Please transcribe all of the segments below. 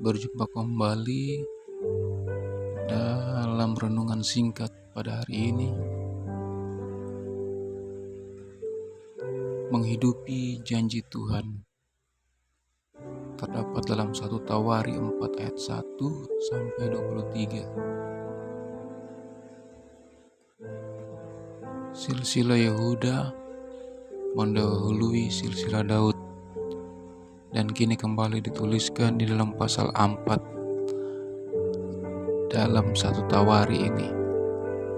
berjumpa kembali dalam renungan singkat pada hari ini. Menghidupi janji Tuhan terdapat dalam 1 Tawari 4 ayat 1 sampai 23. Silsilah Yehuda mendahului silsilah Daud, dan kini kembali dituliskan di dalam pasal 4 dalam 1 Tawari ini.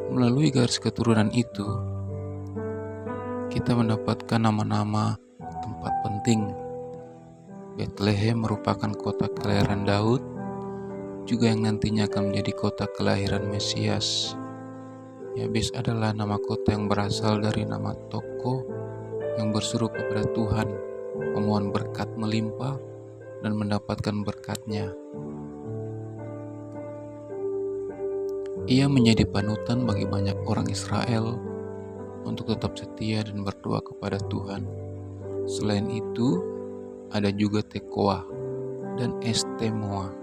Melalui garis keturunan itu, kita mendapatkan nama-nama tempat penting. Betlehem merupakan kota kelahiran Daud, juga yang nantinya akan menjadi kota kelahiran Mesias. Yabes adalah nama kota yang berasal dari nama tokoh yang berseru kepada Tuhan, memohon berkat melimpah dan mendapatkan berkat-Nya. Ia menjadi panutan bagi banyak orang Israel untuk tetap setia dan berdoa kepada Tuhan. Selain itu, ada juga Tekoa dan Estemoa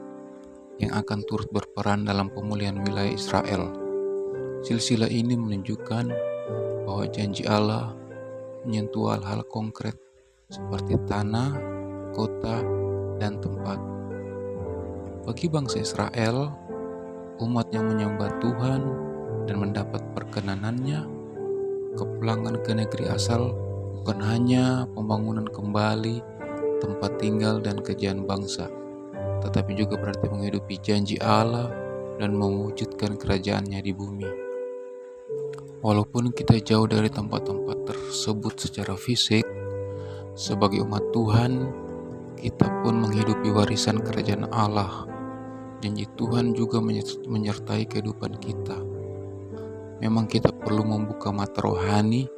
yang akan turut berperan dalam pemulihan wilayah Israel. Silsilah ini menunjukkan bahwa janji Allah menyentuh hal-hal konkret seperti tanah, kota, dan tempat. Bagi bangsa Israel, umat yang menyembah Tuhan dan mendapat perkenanannya, kepulangan ke negeri asal bukan hanya pembangunan kembali tempat tinggal dan kejayaan bangsa, tetapi juga berarti menghidupi janji Allah dan mewujudkan kerajaan-Nya di bumi. Walaupun kita jauh dari tempat-tempat tersebut secara fisik, sebagai umat Tuhan, kita pun menghidupi warisan kerajaan Allah. Janji Tuhan juga menyertai kehidupan kita. Memang kita perlu membuka mata rohani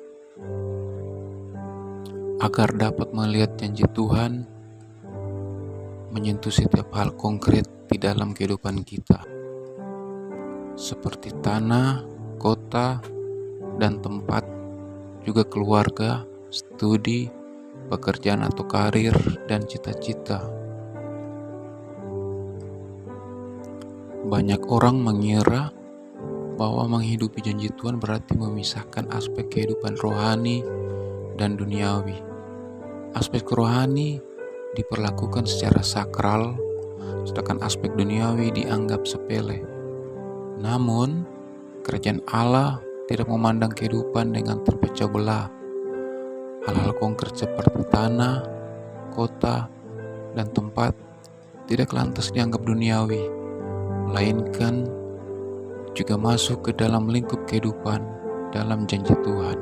agar dapat melihat janji Tuhan menyentuh setiap hal konkret di dalam kehidupan kita, seperti tanah, kota, dan tempat, juga keluarga, studi, pekerjaan atau karir, dan cita-cita. Banyak orang mengira bahwa menghidupi janji Tuhan berarti memisahkan aspek kehidupan rohani dan duniawi. Aspek rohani diperlakukan secara sakral, sedangkan aspek duniawi dianggap sepele. Namun, kerajaan Allah tidak memandang kehidupan dengan terpecah belah. Hal-hal konkret seperti tanah, kota, dan tempat tidak lantas dianggap duniawi, melainkan juga masuk ke dalam lingkup kehidupan dalam janji Tuhan.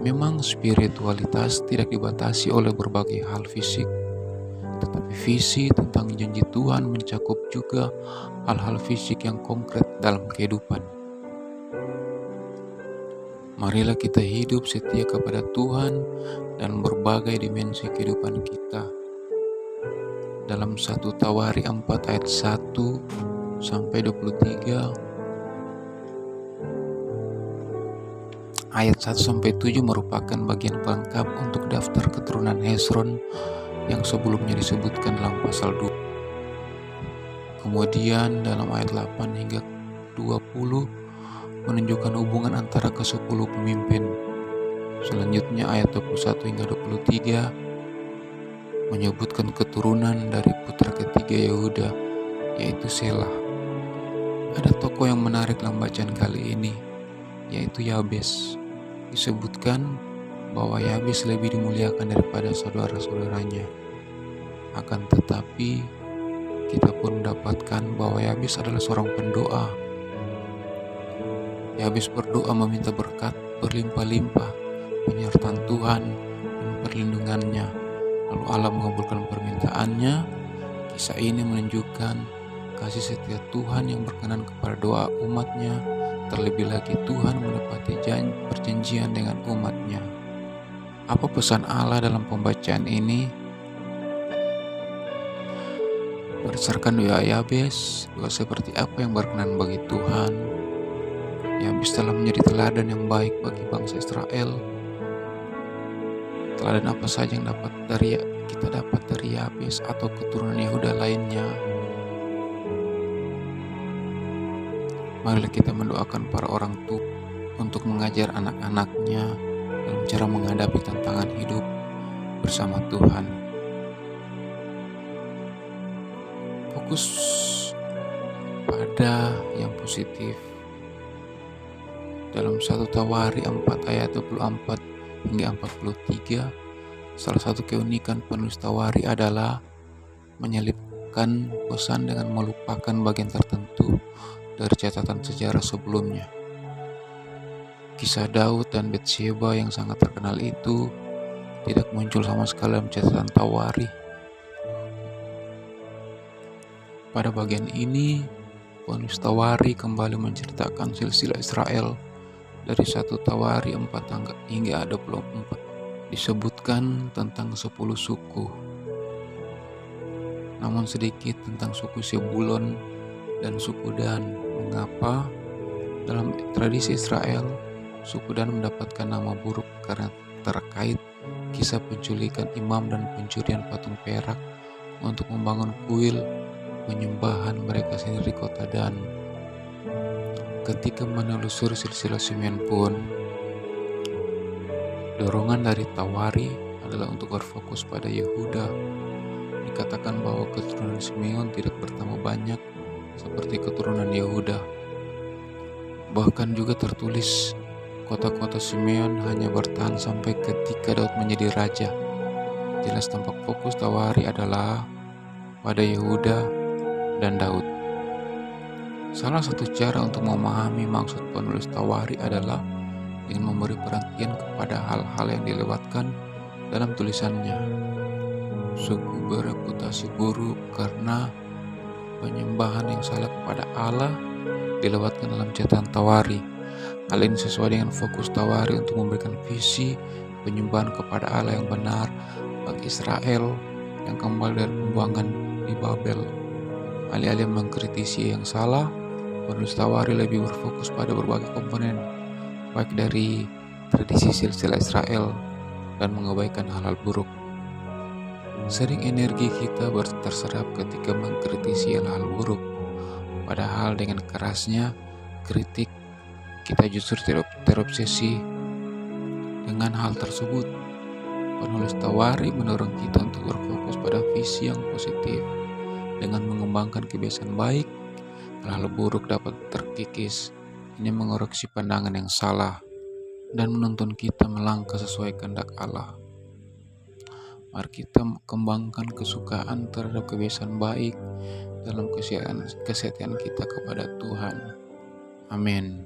Memang spiritualitas tidak dibatasi oleh berbagai hal fisik, tetapi visi tentang janji Tuhan mencakup juga hal-hal fisik yang konkret dalam kehidupan. Marilah kita hidup setia kepada Tuhan dan berbagai dimensi kehidupan kita. Dalam 1 Tawari 4 ayat 1 sampai 23, ayat 1 sampai 7 merupakan bagian pelengkap untuk daftar keturunan Hezron yang sebelumnya disebutkan dalam pasal 2. Kemudian dalam ayat 8 hingga 20 menunjukkan hubungan antara ke-10 pemimpin. Selanjutnya ayat 21 hingga 23 menyebutkan keturunan dari putra ketiga Yehuda, yaitu Selah. Ada tokoh yang menarik dalam bacaan kali ini, yaitu Yabes. Disebutkan bahwa Yabes lebih dimuliakan daripada saudara-saudaranya. Akan tetapi, kita pun mendapatkan bahwa Yabes adalah seorang pendoa. Yabes berdoa meminta berkat berlimpah-limpah, penyertaan Tuhan dan perlindungannya. Lalu Allah mengabulkan permintaannya. Kisah ini menunjukkan kasih setia Tuhan yang berkenan kepada doa umat-Nya. Terlebih lagi Tuhan menepati perjanjian dengan umat-Nya. Apa pesan Allah dalam pembacaan ini? Berdasarkan doa Yabes, doa seperti apa yang berkenan bagi Tuhan? Yabes telah menjadi teladan yang baik bagi bangsa Israel. Teladan apa saja yang kita dapat dari Yabes atau keturunan Yehuda lainnya? Marilah kita mendoakan para orang tua untuk mengajar anak-anaknya dalam cara menghadapi tantangan hidup bersama Tuhan. Fokus pada yang positif. Dalam 1 Tawari 4 ayat 24 hingga 43, salah satu keunikan penulis Tawari adalah menyelipkan pesan dengan melupakan bagian tertentu dari catatan sejarah sebelumnya. Kisah Daud dan Betsheba yang sangat terkenal itu tidak muncul sama sekali dalam catatan Tawari. Pada bagian ini, penulis Tawari kembali menceritakan silsilah Israel dari 1 Tawari 4 hingga 24. Disebutkan tentang 10 suku, namun sedikit tentang suku Sebulon dan suku Dan. Mengapa? Dalam tradisi Israel, suku Dan mendapatkan nama buruk karena terkait kisah penculikan imam dan pencurian patung perak untuk membangun kuil penyembahan mereka sendiri di kota Dan. Ketika menelusuri silsilah Simeon pun, dorongan dari Tawari adalah untuk berfokus pada Yehuda. Dikatakan bahwa keturunan Simeon tidak bertambah banyak seperti keturunan Yehuda. Bahkan juga tertulis kota-kota Simeon hanya bertahan sampai ketika Daud menjadi raja. Jelas tampak fokus Tawari adalah pada Yehuda dan Daud. Salah satu cara untuk memahami maksud penulis Tawari adalah dengan memberi perhatian kepada hal-hal yang dilewatkan dalam tulisannya. Suku bereputasi buruk karena penyembahan yang salah kepada Allah dilewatkan dalam catatan Tawari. Hal ini sesuai dengan fokus Tawari untuk memberikan visi penyembahan kepada Allah yang benar bagi Israel yang kembali dari pembuangan di Babel. Alih-alih mengkritisi yang salah, penulis Tawari lebih berfokus pada berbagai komponen, baik dari tradisi silsilah Israel dan mengabaikan hal-hal buruk. Sering energi kita terserap ketika mengkritisi hal-hal buruk, padahal dengan kerasnya kritik, kita justru terobsesi dengan hal tersebut. Penulis Tawari mendorong kita untuk berfokus pada visi yang positif. Dengan mengembangkan kebiasaan baik, hal-hal buruk dapat terkikis. Ini mengoreksi pandangan yang salah dan menuntun kita melangkah sesuai kehendak Allah. Mari kita kembangkan kesukaan terhadap kebiasaan baik dalam kesetiaan kita kepada Tuhan. Amin.